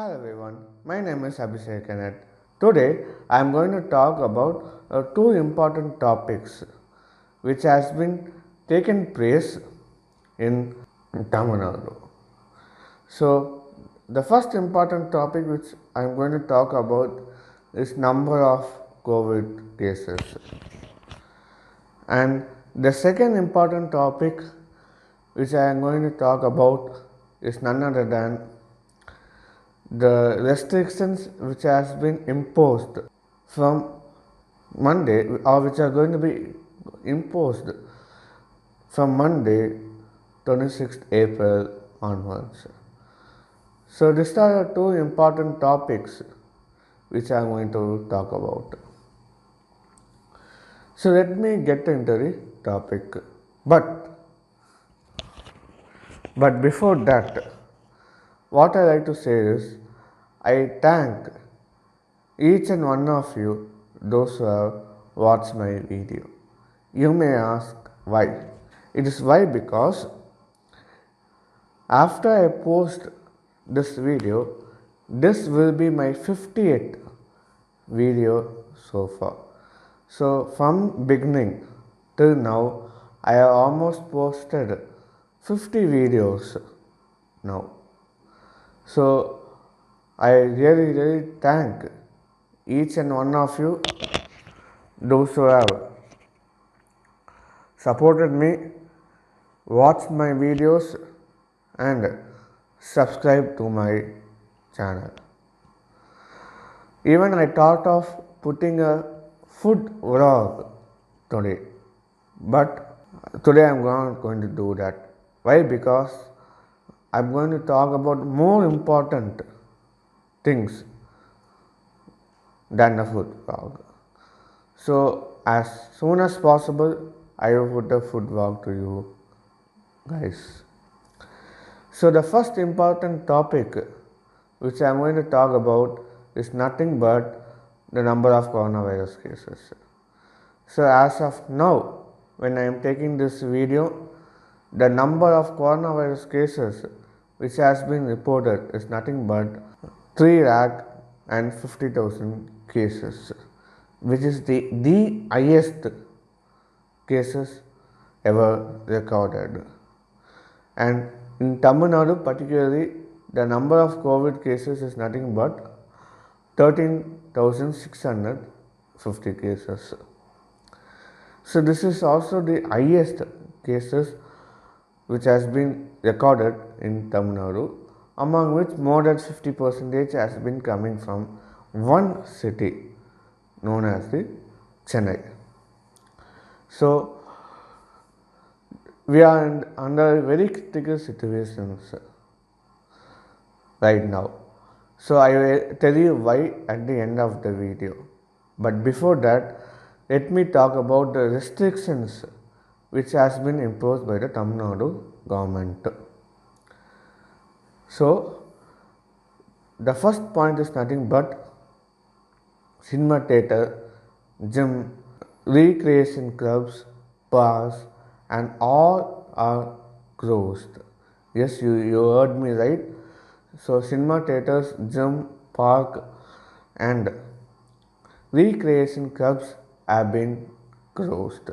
Hello everyone, my name is Abhishek Kenneth. Today I am going to talk about two important topics which has been taken place in Tamil Nadu. So the first important topic which I am going to talk about is number of COVID cases. And the second important topic which I am going to talk about is none other than the restrictions which has been imposed from Monday or which are going to be imposed from Monday 26th April onwards. So these are the two important topics which I am going to talk about. So let me get into the topic. But before that, what I like to say is I thank each and one of you, those who have watched my video. You may ask why. It is why because after I post this video, this will be my 50th video so far. So from beginning till now, I have almost posted 50 videos now. So I really thank each and one of you, those who have supported me, watched my videos and subscribed to my channel. Even I thought of putting a food vlog today, but today I'm not going to do that. Why? Because I'm going to talk about more important things than the food vlog. So as soon as possible, I will put a food vlog to you guys. So the first important topic which I am going to talk about is nothing but the number of coronavirus cases. So as of now, when I am taking this video, the number of coronavirus cases which has been reported is nothing but 3,50,000 cases, which is the highest cases ever recorded. And in Tamil Nadu particularly, the number of COVID cases is nothing but 13,650 cases. So this is also the highest cases which has been recorded in Tamil Nadu, among which more than 50% has been coming from one city known as the Chennai. So we are under very critical situations right now. So I will tell you why at the end of the video. But before that, let me talk about the restrictions which has been imposed by the Tamil Nadu government. So the first point is nothing but cinema theatre, gym, recreation clubs, bars and all are closed. Yes, you heard me right. So cinema theatres, gym, park and recreation clubs have been closed.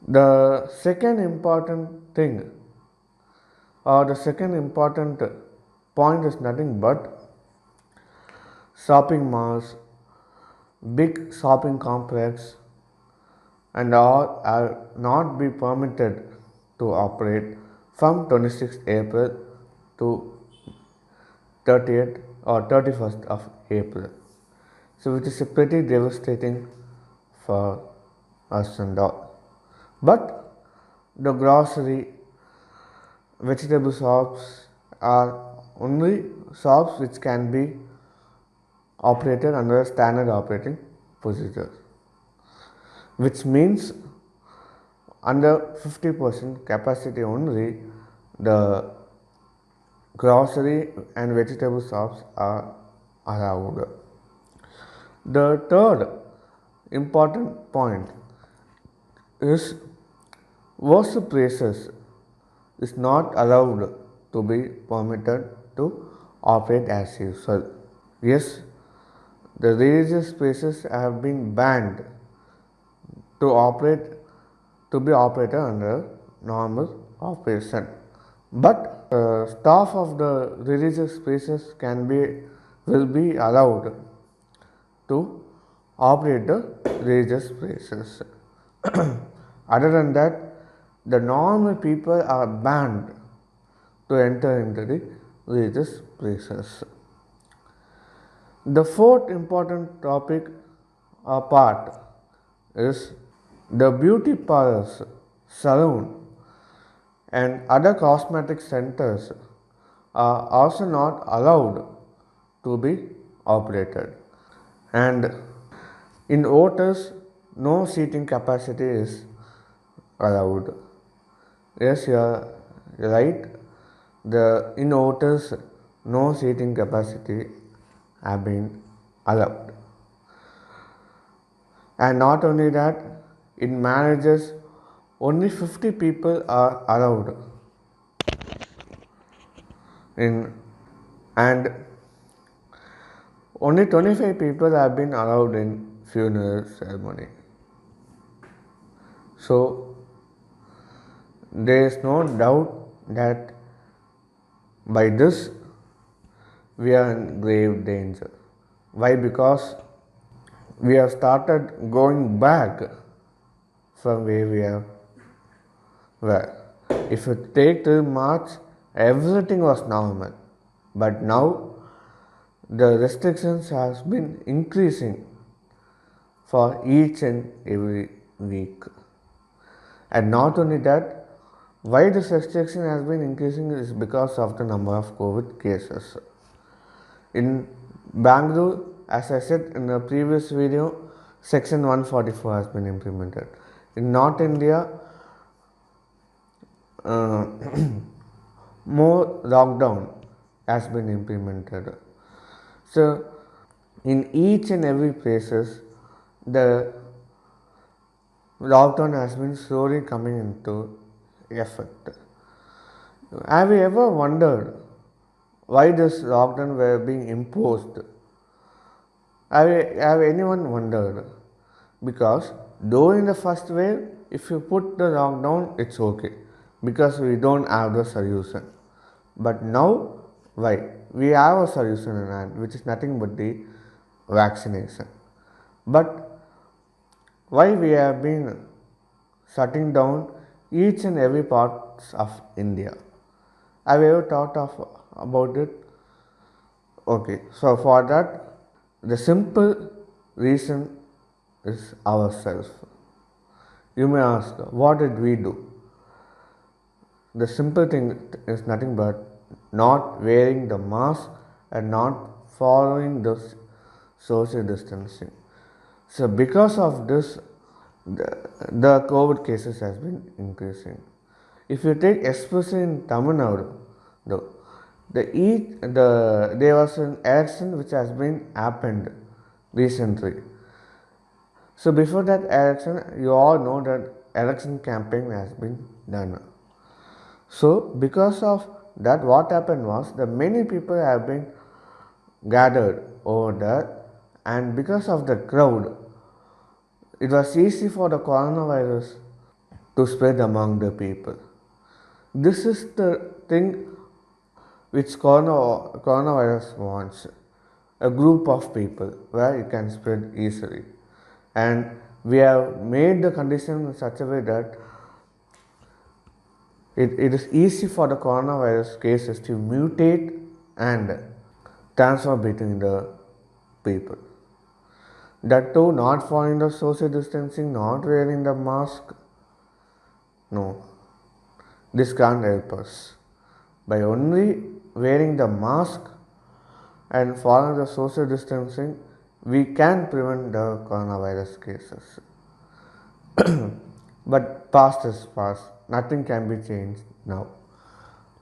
The second important thing or the second important point is nothing but shopping malls, big shopping complex and all are not be permitted to operate from 26th April to 30th or 31st of April. So which is pretty devastating for us and all. But the grocery, vegetable shops are only shops which can be operated under a standard operating procedure, which means under 50% capacity only the grocery and vegetable shops are allowed. The third important point is worship places is not allowed to be permitted to operate as usual. Yes, the religious spaces have been banned to operate to be operated under normal operation. But staff of the religious spaces will be allowed to operate the religious places. Other than that, the normal people are banned to enter into the religious places. The fourth important topic or part is the beauty parlors, salon, and other cosmetic centers are also not allowed to be operated. And in hotels, no seating capacity is allowed. Yes, you are right. In hotels, no seating capacity have been allowed. And not only that, in marriages, only 50 people are allowed. And only 25 people have been allowed in funeral ceremony. So there is no doubt that by this we are in grave danger. Why? Because we have started going back from where we were. If you take till March, everything was normal. But now the restrictions has been increasing for each and every week. And not only that, why this restriction has been increasing is because of the number of COVID cases. In Bangalore, as I said in the previous video, Section 144 has been implemented. In North India, more lockdown has been implemented. So, in each and every places, the lockdown has been slowly coming into effect. Have you ever wondered why this lockdown were being imposed? Have anyone wondered? Because during the first wave, if you put the lockdown, it's okay because we don't have the solution. But now, why? We have a solution in hand, which is nothing but the vaccination. But why we have been shutting down each and every part of India? Have you ever thought about it? Okay, so for that, the simple reason is ourselves. You may ask, what did we do? The simple thing is nothing but not wearing the mask and not following the social distancing. So because of this, the COVID cases has been increasing. If you take especially in Tamil Nadu, there was an election which has been happened recently. So before that election, you all know that election campaign has been done. So because of that, what happened was that many people have been gathered over there, and because of the crowd, it was easy for the coronavirus to spread among the people. This is the thing which coronavirus wants, a group of people where it can spread easily. And we have made the condition in such a way that it is easy for the coronavirus cases to mutate and transfer between the people. That too, not following the social distancing, not wearing the mask. No, this can't help us. By only wearing the mask and following the social distancing, we can prevent the coronavirus cases. But past is past. Nothing can be changed now.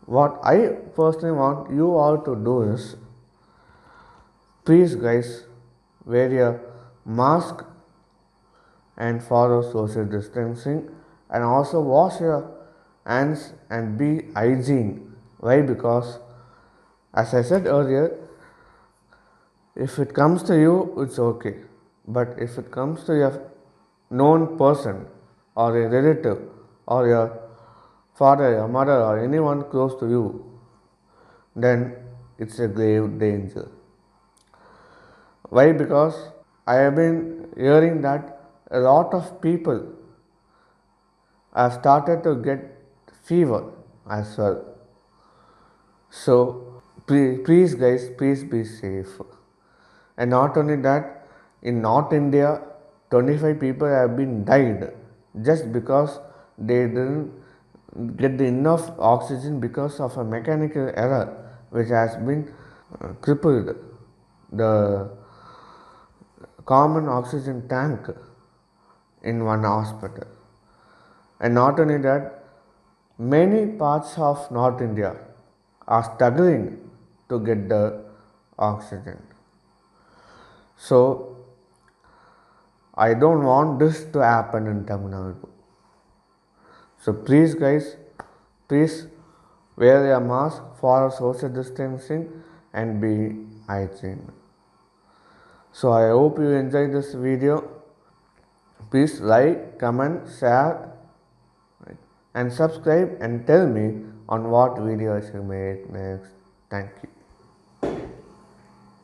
What I personally want you all to do is, please guys, wear your mask and follow social distancing, and also wash your hands and be hygiene. Why? Because As I said earlier, if it comes to you, it's okay. But if it comes to your known person or a relative or your father, your mother, or anyone close to you, then it's a grave danger. Why? Because I have been hearing that a lot of people have started to get fever as well. So please guys, please be safe. And not only that, in North India, 25 people have been died just because they didn't get the enough oxygen because of a mechanical error which has been crippled the common oxygen tank in one hospital. And not only that, many parts of North India are struggling to get the oxygen. So I don't want this to happen in Tamil Nadu. So please guys, please wear your mask, follow social distancing and be hygiene. So I hope you enjoyed this video. Please like, comment, share and subscribe and tell me on what video I should make next. Thank you.